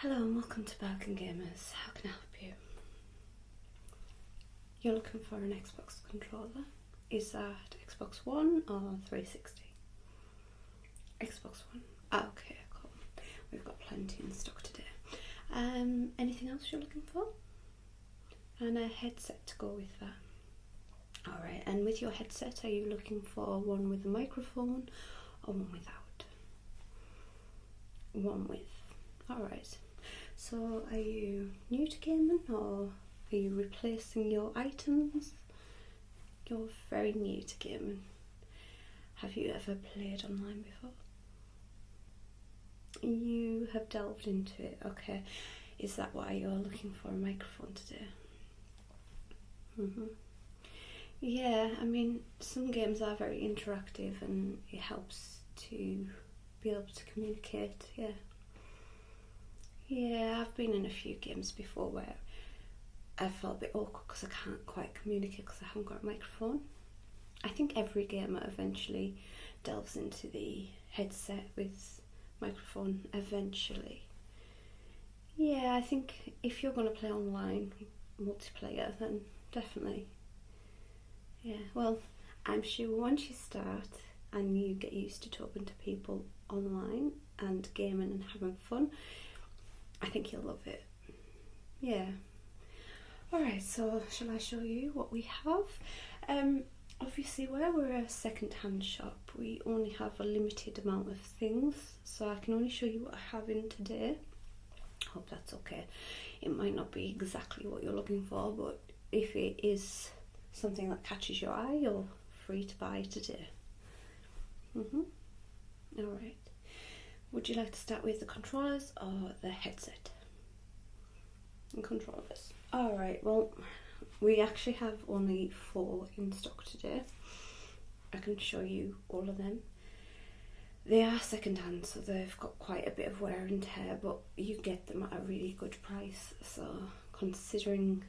Hello and welcome to Balkan Gamers. How can I help you? You're looking for an Xbox controller. Is that Xbox One or 360? Xbox One. Okay, cool. We've got plenty in stock today. Anything else you're looking for? And a headset to go with that. Alright, and with your headset, are you looking for one with a microphone or one without? One with. Alright. So are you new to gaming or are you replacing your items? You're very new to gaming. Have you ever played online before? You have delved into it, okay. Is that why you're looking for a microphone today? Yeah, I mean, some games are very interactive and it helps to be able to communicate, yeah. Yeah, I've been in a few games before where I felt a bit awkward because I can't quite communicate because I haven't got a microphone. I think every gamer eventually delves into the headset with microphone eventually. Yeah, I think if you're going to play online multiplayer, then definitely. Yeah, well, I'm sure once you start and you get used to talking to people online and gaming and having fun, I think you'll love it. Yeah. Alright, so shall I show you what we have? Obviously, where we're a second-hand shop, we only have a limited amount of things, so I can only show you what I have in today. Hope that's okay. It might not be exactly what you're looking for, but if it is something that catches your eye, you're free to buy today. Alright. Would you like to start with the controllers or the headset? And controllers. Alright, well, we actually have only 4 in stock today. I can show you all of them. They are second hand, so they've got quite a bit of wear and tear, but you get them at a really good price. So considering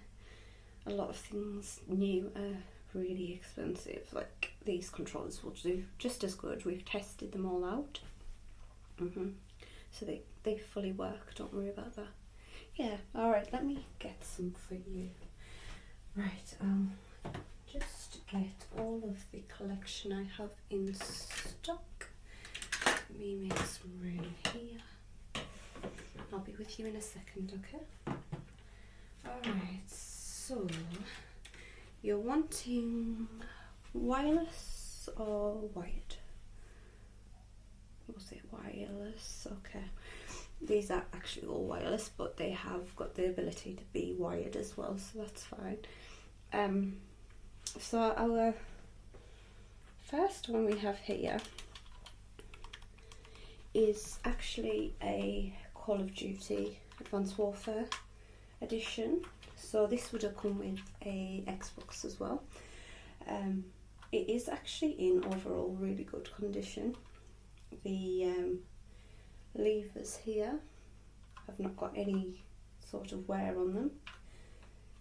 a lot of things new are really expensive, like these controllers will do just as good. We've tested them all out. So they fully work, don't worry about that. Yeah, alright, let me get some for you. Right, just get all of the collection I have in stock. Let me make some room here. I'll be with you in a second, okay? Alright, so you're wanting wireless or wired? Was it wireless? Okay. These are actually all wireless, but they have got the ability to be wired as well, so that's fine. So our first one we have here is actually a Call of Duty Advanced Warfare edition. So this would have come with a Xbox as well. It is actually in overall really good condition. The levers here have not got any sort of wear on them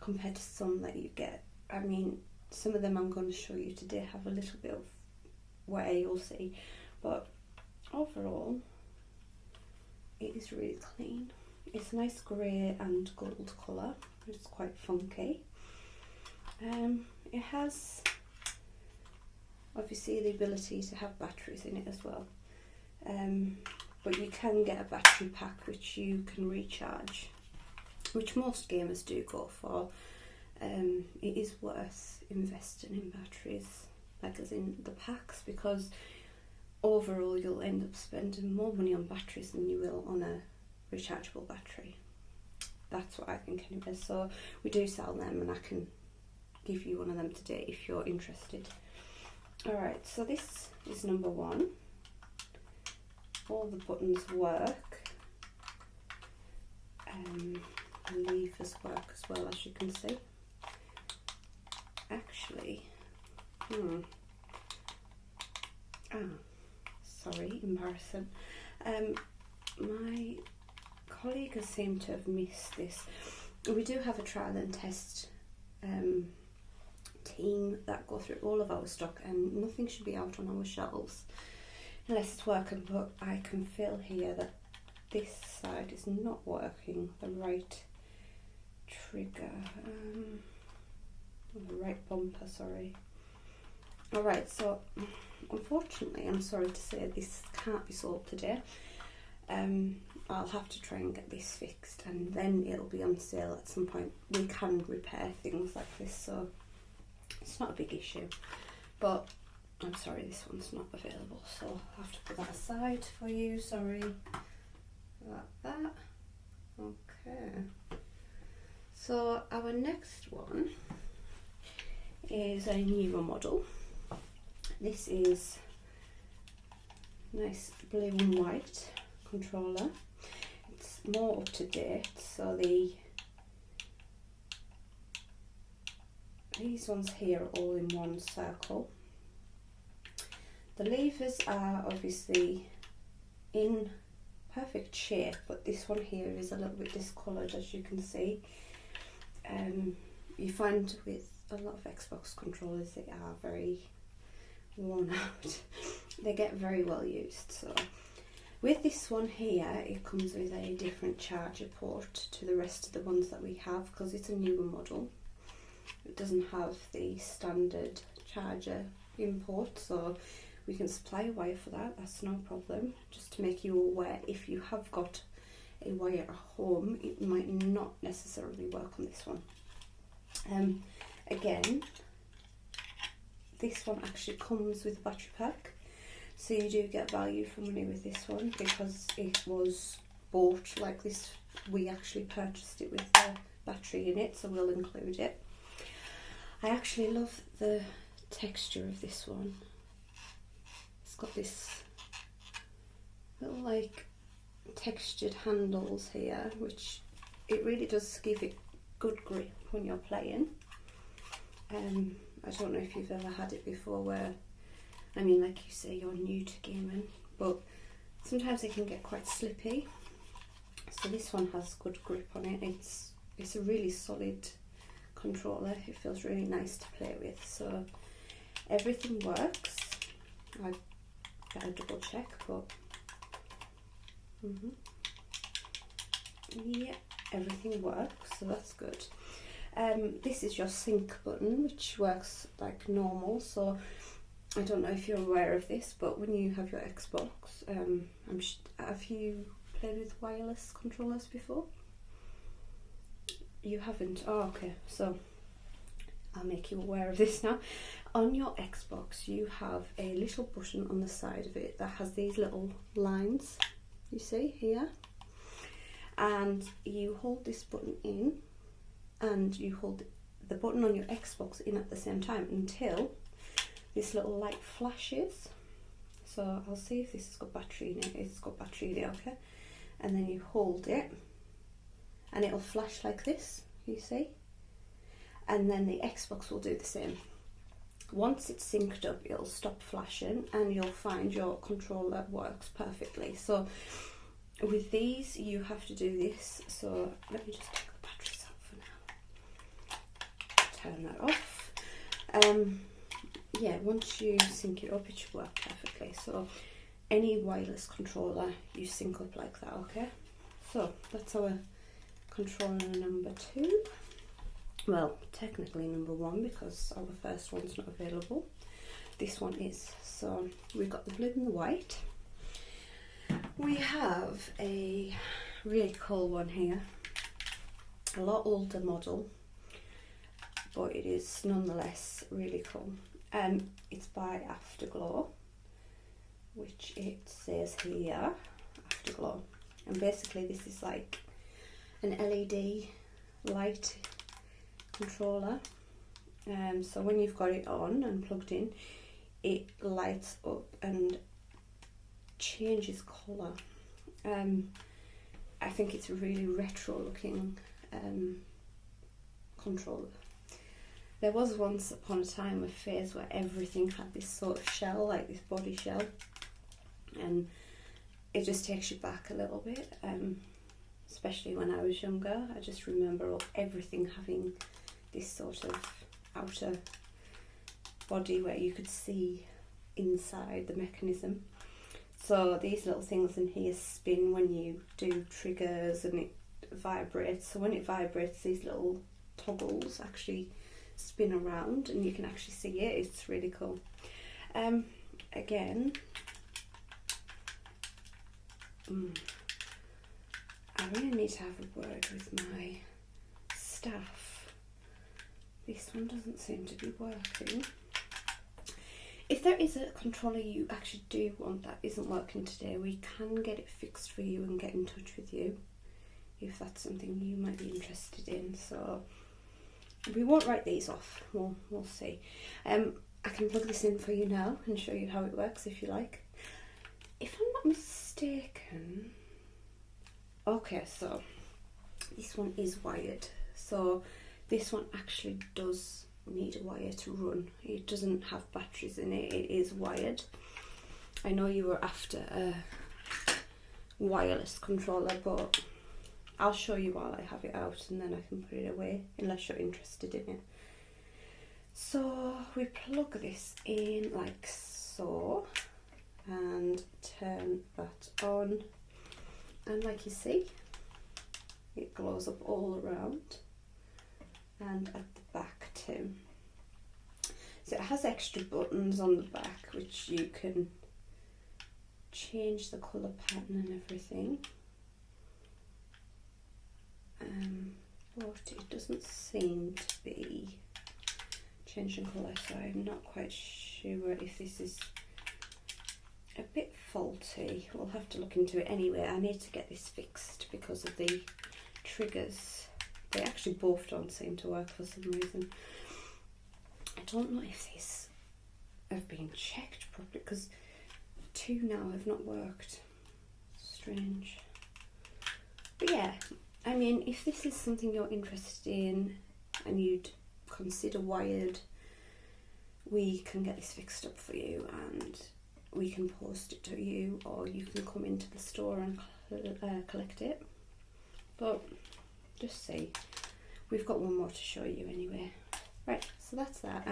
compared to some that you get. I mean, some of them I'm going to show you today have a little bit of wear, you'll see, but overall it is really clean. It's a nice grey and gold colour, it's quite funky. It has obviously the ability to have batteries in it as well. But you can get a battery pack which you can recharge, which most gamers do go for. It is worth investing in batteries, like as in the packs, because overall you'll end up spending more money on batteries than you will on a rechargeable battery. That's what I think anyway. So we do sell them and I can give you one of them today if you're interested. Alright, so this is number 1. All the buttons work, the levers work as well, as you can see. Actually, sorry, embarrassing. My colleague has seemed to have missed this. We do have a trial and test team that go through all of our stock, and nothing should be out on our shelves unless it's working, but I can feel here that this side is not working, the right trigger, the right bumper, sorry. Alright, so unfortunately, I'm sorry to say this can't be sold today. I'll have to try and get this fixed, and then it'll be on sale at some point. We can repair things like this, so it's not a big issue. But I'm sorry, this one's not available, so I'll have to put that aside for you. Sorry about that. Okay. So our next one is a newer model. This is nice blue and white controller. It's more up to date, so these ones here are all in one circle. The levers are obviously in perfect shape, but this one here is a little bit discoloured, as you can see. You find with a lot of Xbox controllers they are very worn out. They get very well used. So with this one here, it comes with a different charger port to the rest of the ones that we have, because it's a newer model. It doesn't have the standard charger import, so we can supply a wire for that, that's no problem. Just to make you aware, if you have got a wire at home, it might not necessarily work on this one. Again, this one actually comes with a battery pack, so you do get value for money with this one, because it was bought like this. We actually purchased it with the battery in it, so we'll include it. I actually love the texture of this one. It's got this little like textured handles here, which it really does give it good grip when you're playing. I don't know if you've ever had it before, where, I mean, like you say, you're new to gaming, but sometimes it can get quite slippy. So this one has good grip on it. It's a really solid controller. It feels really nice to play with. So everything works. I better double check, but yeah, everything works, so that's good. This is your sync button, which works like normal. So I don't know if you're aware of this, but when you have your Xbox, have you played with wireless controllers before? You haven't? Oh, okay. So I'll make you aware of this now. On your Xbox, you have a little button on the side of it that has these little lines, you see here, and you hold this button in, and you hold the button on your Xbox in at the same time until this little light flashes. So I'll see if this has got battery in it. It's got battery in it, okay? And then you hold it and it'll flash like this, you see? And then the Xbox will do the same. Once it's synced up, it'll stop flashing and you'll find your controller works perfectly. So with these, you have to do this. So let me just take the batteries out for now. Turn that off. Yeah, once you sync it up, it should work perfectly. So any wireless controller, you sync up like that, okay? So that's our controller number 2. Well, technically number 1, because our first one's not available. This one is. So we've got the blue and the white. We have a really cool one here. A lot older model, but it is nonetheless really cool. It's by Afterglow, which it says here, Afterglow. And basically this is like an LED light controller. So when you've got it on and plugged in, it lights up and changes colour. I think it's a really retro looking controller. There was once upon a time a phase where everything had this sort of shell, like this body shell, and it just takes you back a little bit, especially when I was younger. I just remember everything having this sort of outer body where you could see inside the mechanism. So these little things in here spin when you do triggers, and it vibrates. So when it vibrates, these little toggles actually spin around, and you can actually see it. It's really cool. Again, I really need to have a word with my staff. This one doesn't seem to be working. If there is a controller you actually do want that isn't working today, we can get it fixed for you and get in touch with you if that's something you might be interested in. So we won't write these off. We'll see. I can plug this in for you now and show you how it works if you like. If I'm not mistaken, okay, so this one is wired. So this one actually does need a wire to run. It doesn't have batteries in it. It is wired. I know you were after a wireless controller, but I'll show you while I have it out, and then I can put it away unless you're interested in it. So we plug this in like so and turn that on, and like you see, it glows up all around and at the back too. So it has extra buttons on the back which you can change the colour pattern and everything, but it doesn't seem to be changing colour, so I'm not quite sure if this is a bit faulty. We'll have to look into it anyway. I need to get this fixed because of the triggers. They actually both don't seem to work for some reason. I don't know if these have been checked properly, because 2 now have not worked. Strange. But yeah, I mean, if this is something you're interested in and you'd consider wired, we can get this fixed up for you, and we can post it to you, or you can come into the store and collect it. But just see, we've got one more to show you anyway. Right, so that's that.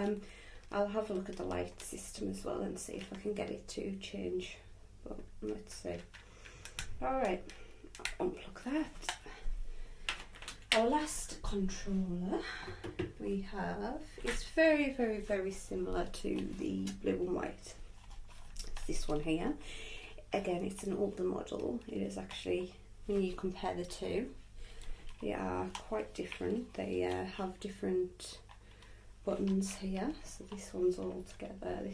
I'll have a look at the light system as well and see if I can get it to change, but let's see. Alright, unplug that. Our last controller we have is very, very, very similar to the blue and white. It's this one here. Again, it's an older model. It is actually, when you compare the two, they are quite different. They have different buttons here. So this one's all together.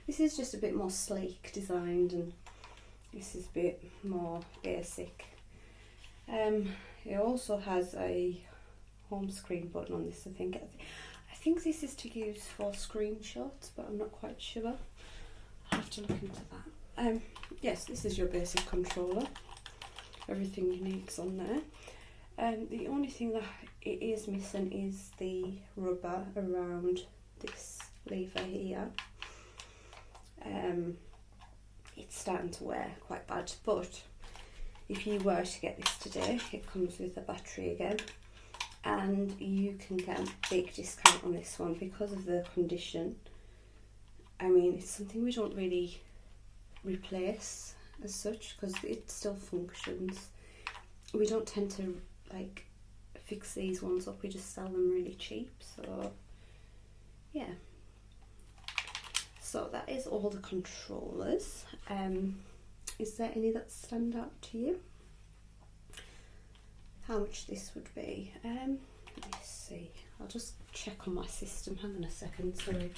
This is just a bit more sleek designed, and this is a bit more basic. It also has a home screen button on this, I think. I think this is to use for screenshots, but I'm not quite sure. I'll have to look into that. Yes, this is your basic controller. Everything you need's on there. The only thing that it is missing is the rubber around this lever here. It's starting to wear quite bad, but if you were to get this today, it comes with a battery again, and you can get a big discount on this one because of the condition. I mean, it's something we don't really replace as such because it still functions. We don't tend to like fix these ones up, we just sell them really cheap. So yeah, so that is all the controllers. Is there any that stand out to you? How much this would be? Let me see. I'll just check on my system. Hang on a second, sorry.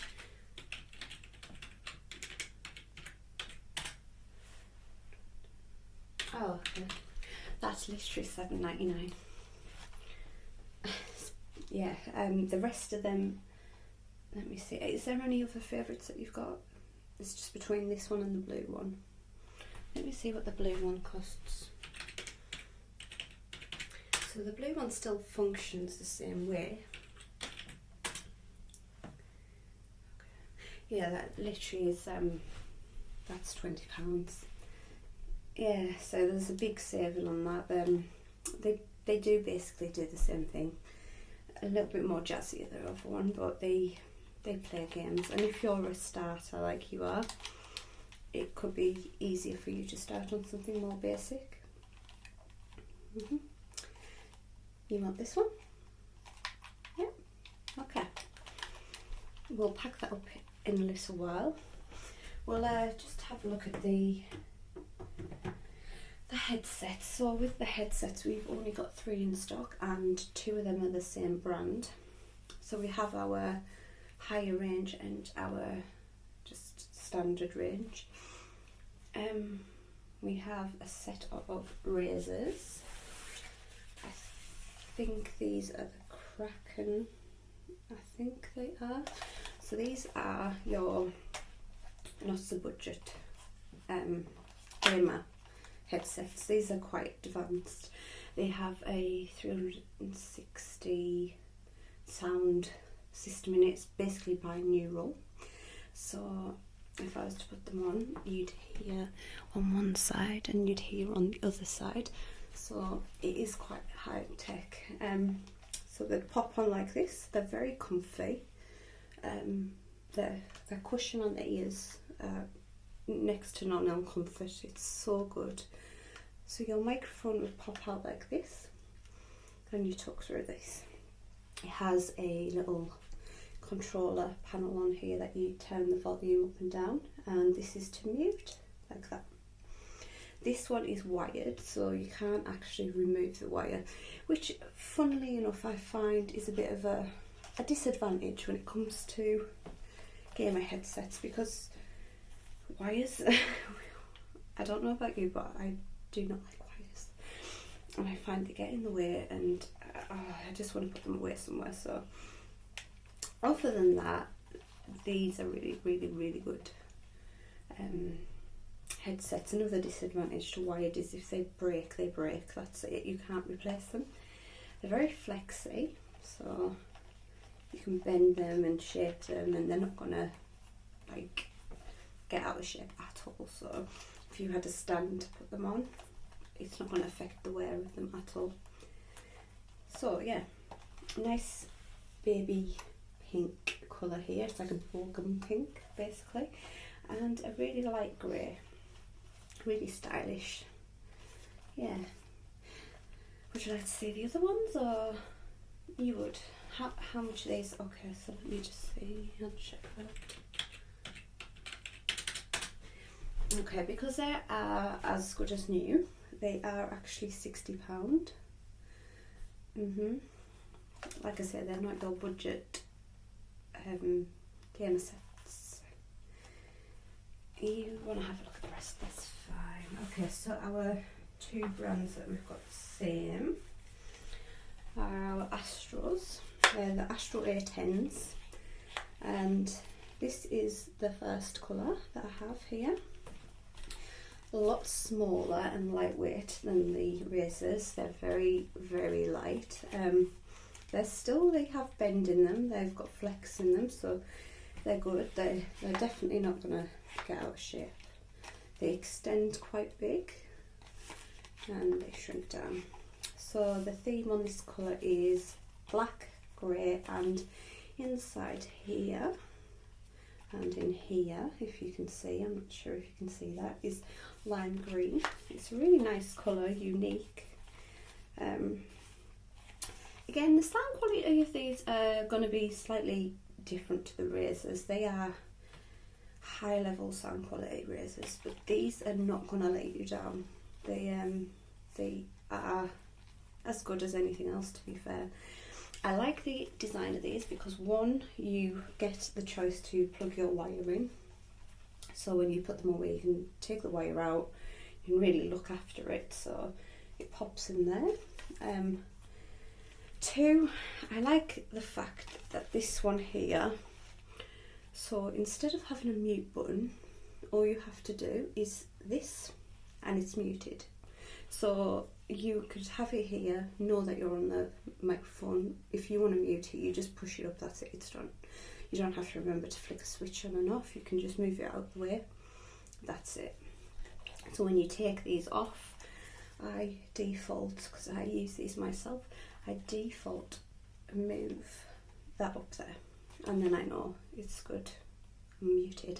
Oh, okay. That's literally $7.99. Yeah, the rest of them, let me see. Is there any other favourites that you've got? It's just between this one and the blue one. Let me see what the blue one costs. So the blue one still functions the same way. Okay. Yeah, that literally is, that's £20. Yeah, so there's a big saving on that. They do basically do the same thing. A little bit more jazzy than the other one, but they play games. And if you're a starter like you are, it could be easier for you to start on something more basic. You want this one? Yeah, okay. We'll pack that up in a little while. We'll just have a look at the headsets. So with the headsets, we've only got 3 in stock, and 2 of them are the same brand. So we have our higher range and our just standard range. We have a set of razors. I think these are the Kraken. I think they are. So these are your not so budget gamer headsets. These are quite advanced. They have a 360 sound system in it. It's basically binaural. So if I was to put them on, you'd hear on one side and you'd hear on the other side. So it is quite high tech. So they'd pop on like this. They're very comfy. The cushion on the ears, next to non comfort. It's so good. So your microphone would pop out like this, and you talk through this. It has a little controller panel on here that you turn the volume up and down, and this is to mute, like that. This one is wired, so you can't actually remove the wire, which funnily enough I find is a bit of a disadvantage when it comes to gamer headsets, because wires, I don't know about you, but I do not like wires, and I find they get in the way, and I just want to put them away somewhere. So other than that, these are really, really, really good headsets. Another disadvantage to wired is if they break, they break. That's it. You can't replace them. They're very flexy, so you can bend them and shape them, and they're not gonna like get out of shape at all. So if you had a stand to put them on, it's not going to affect the wear of them at all. So yeah, nice baby pink colour here. It's like a bubblegum pink basically, and a really light grey. Really stylish. Yeah. Would you like to see the other ones, or you would? How much are these? Okay, so let me just see. I'll check that. Okay, because they are as good as new, they are actually £60. Like I said, they're not your budget gamer sets. You want to have a look at the rest, that's fine. Okay, so our 2 brands that we've got the same are our Astros. They're the Astro A10s, and this is the first colour that I have here. A lot smaller and lightweight than the razors. They're very, very light. They have bend in them. They've got flex in them, so they're good. They're definitely not going to get out of shape. They extend quite big and they shrink down. So the theme on this colour is black, grey, and inside here and in here, if you can see, I'm not sure if you can see that, is lime green. It's a really nice colour, unique. Again, the sound quality of these are going to be slightly different to the razors. They are high level sound quality razors, but these are not going to let you down. They are as good as anything else, to be fair. I like the design of these because, one, you get the choice to plug your wire in, so when you put them away you can take the wire out, you can really look after it, so it pops in there. 2, I like the fact that this one here, so instead of having a mute button, all you have to do is this and it's muted. So you could have it here, know that you're on the microphone. If you want to mute it, you just push it up, that's it, it's done. You don't have to remember to flick a switch on and off, you can just move it out of the way, that's it. So when you take these off, I default, because I use these myself, I default move that up there, and then I know it's good, I'm muted.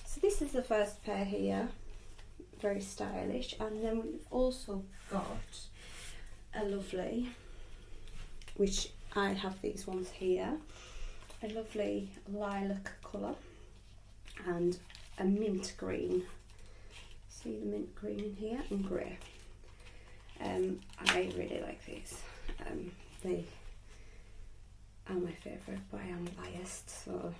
So this is the first pair here, very stylish, and then we've also got a lovely, which I have these ones here, a lovely lilac colour and a mint green. See the mint green in here and grey. I really like these. They are my favourite, but I am biased, so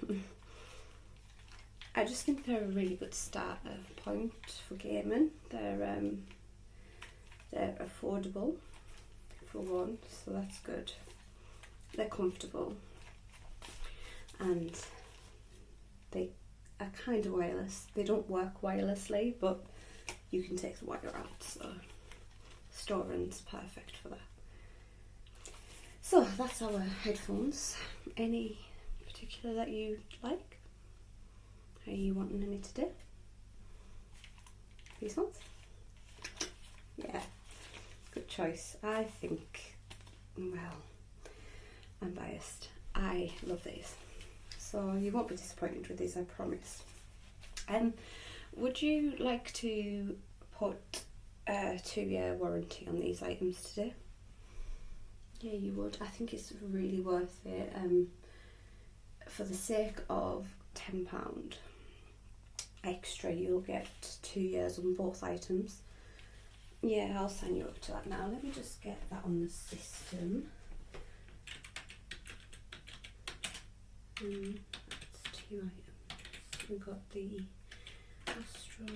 I just think they're a really good starter point for gaming. They're affordable for one, so that's good. They're comfortable and they are kind of wireless. They don't work wirelessly, but you can take the wire out, so storing's perfect for that. So that's our headphones. Any particular that you like? Are you wanting any today? These ones? Yeah, good choice. I think, well, I'm biased. I love these. So you won't be disappointed with these, I promise. Would you like to put a 2-year warranty on these items today? Yeah, you would. I think it's really worth it. For the sake of £10 extra, you'll get 2 years on both items. Yeah, I'll sign you up to that now. Let me just get that on the system. That's 2 items. We've got the Astro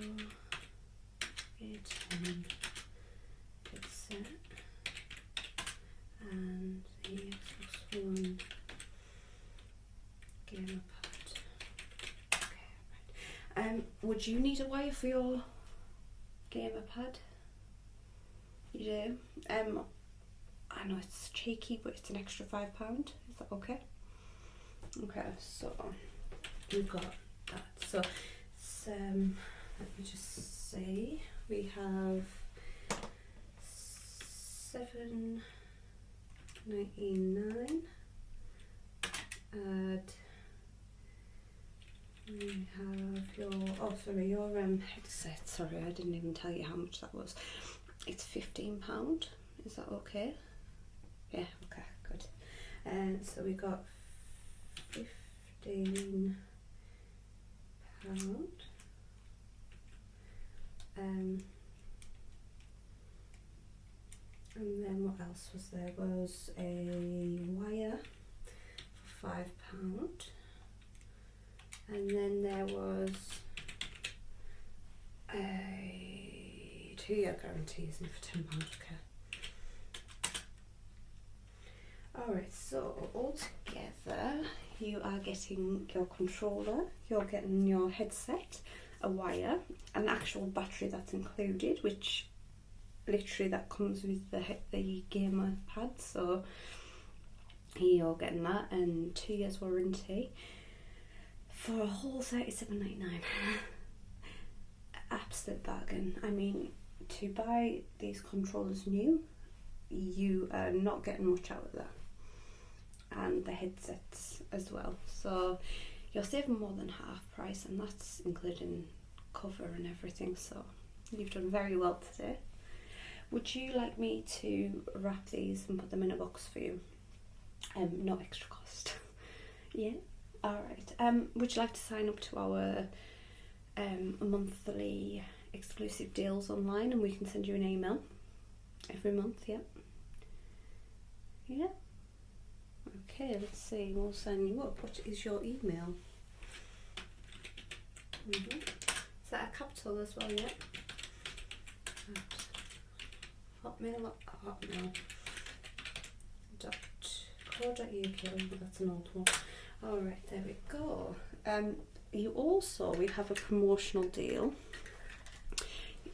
A10 headset and the Xbox One gamer pad. Okay, right. Would you need a wire for your gamer pad? You do? I know it's cheeky, but it's an extra £5. Is that okay? Okay, so we've got that. So it's, let me just say, we have £7.99. And we have your, oh sorry, your headset. Sorry, I didn't even tell you how much that was. It's £15. Is that okay? Yeah, okay, good. And so we got £15. And then what else was there? Was a wire for £5. And then there was a 2-year guarantee, isn't it, for £10? Okay. Alright, so altogether you are getting your controller, you're getting your headset, a wire, an actual battery that's included, which literally that comes with the gamer pad, so you're getting that, and 2 years warranty for a whole £37.99. Absolute bargain. I mean, to buy these controllers new, you are not getting much out of that, and the headsets as well, so you're saving more than half price, and that's including cover and everything, so you've done very well today. Would you like me to wrap these and put them in a box for you? No extra cost. Yeah? Alright. Would you like to sign up to our monthly exclusive deals online, and we can send you an email every month? Yeah? Yeah? Okay, let's see. We'll sign you up. What is your email? Is that a capital as well, yeah? Hotmail. .co.uk. That's an old one. Alright, there we go. We have a promotional deal.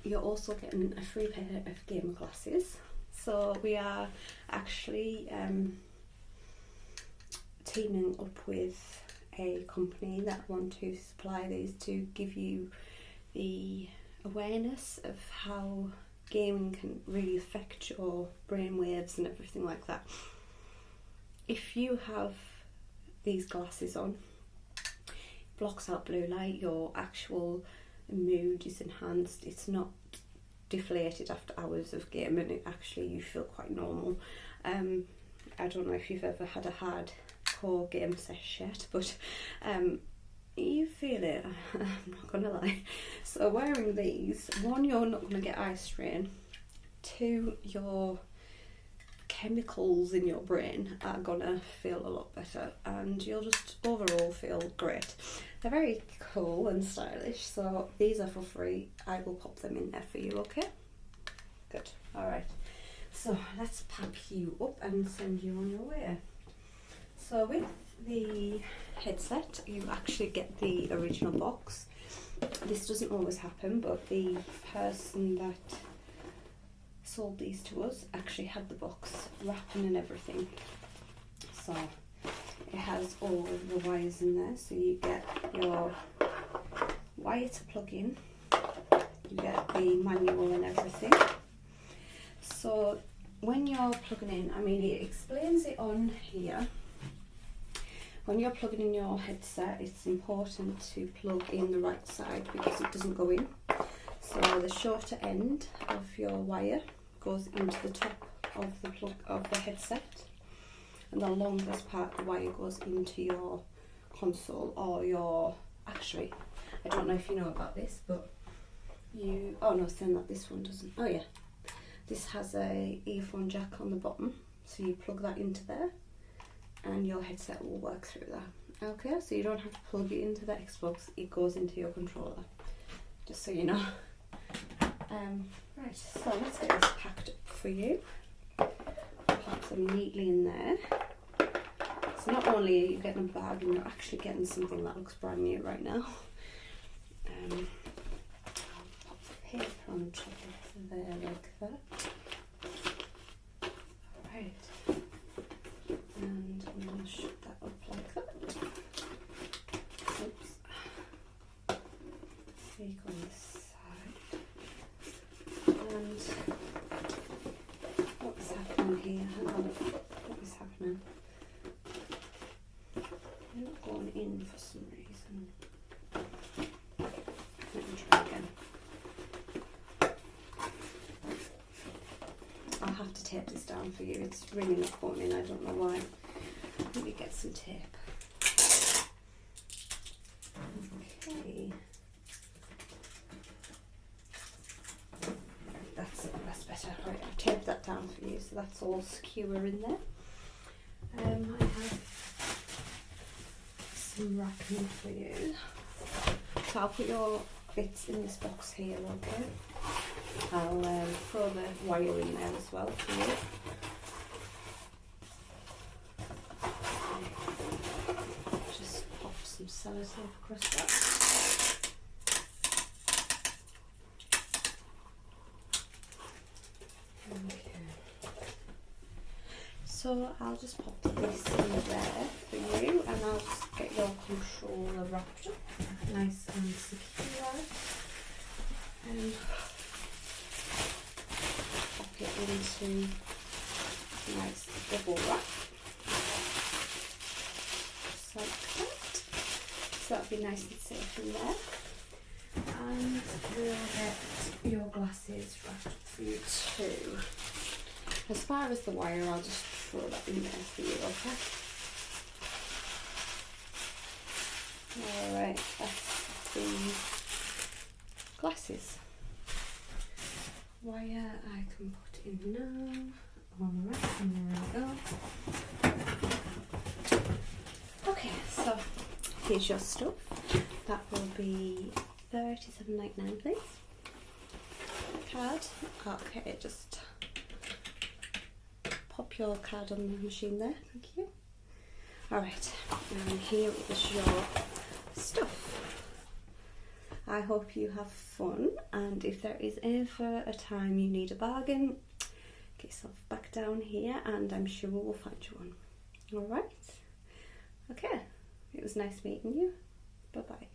You're also getting a free pair of gamer glasses. So we are actually teaming up with a company that want to supply these to give you the awareness of how gaming can really affect your brain waves and everything like that. If you have these glasses on, blocks out blue light, your actual mood is enhanced. It's not deflated after hours of gaming. It actually, you feel quite normal. I don't know if you've ever had a hardcore game session yet, but you feel it. I'm not gonna lie. So wearing these, one, you're not gonna get eye strain. Two, your chemicals in your brain are gonna feel a lot better, and you'll just overall feel great. They're very cool and stylish, so these are for free. I will pop them in there for you, okay? Good. All right. So let's pack you up and send you on your way. So with the headset, you actually get the original box. This doesn't always happen, but the person that sold these to us actually had the box wrapping and everything. So it has all of the wires in there, so you get your wire to plug in, you get the manual and everything. So when you're plugging in, I mean, it explains it on here. When you're plugging in your headset, it's important to plug in the right side because it doesn't go in. So the shorter end of your wire goes into the top of the plug of the headset, and the longest part of the wire goes into your console or your, actually, I don't know if you know about this, but you, oh no, saying that this one doesn't, oh yeah, this has a earphone jack on the bottom, so you plug that into there and your headset will work through that. Okay, so you don't have to plug it into the Xbox, it goes into your controller, just so you know. Right, so let's get this packed up for you. Pack them neatly in there. So not only are you getting a bag, you're actually getting something that looks brand new right now. I'll pop the paper on top of there like that. Alright. And I'm going to shut that up like that. Oops. Here you go on this side. And what is happening here? Hang on. What is happening? They're not going in for some reason. Let me try again. I'll have to tape this down for you. It's really not going in. I don't know why. Let me get some tape. Okay. That's better. Right, I've taped that down for you, so that's all secure in there. I have some wrapping for you. So I'll put your bits in this box here, okay? I'll throw the wire in there as well for you. Just pop some sellotape across that. So I'll just pop this in there for you, and I'll just get your controller wrapped up nice and secure, and pop it into a nice double wrap, just like that. So that'll be nice and safe in there. And we'll get your glasses wrapped for you too. As far as the wire, I'll just throw that in there for you, okay? Alright, that's the glasses. Wire I can put in now. Alright, and there we go. Okay, so here's your stuff. That will be $37.99, please. Card. Okay, just pop your card on the machine there, thank you. Alright, and here is your stuff. I hope you have fun, and if there is ever a time you need a bargain, get yourself back down here and I'm sure we'll find you one. Alright? Okay, it was nice meeting you. Bye bye.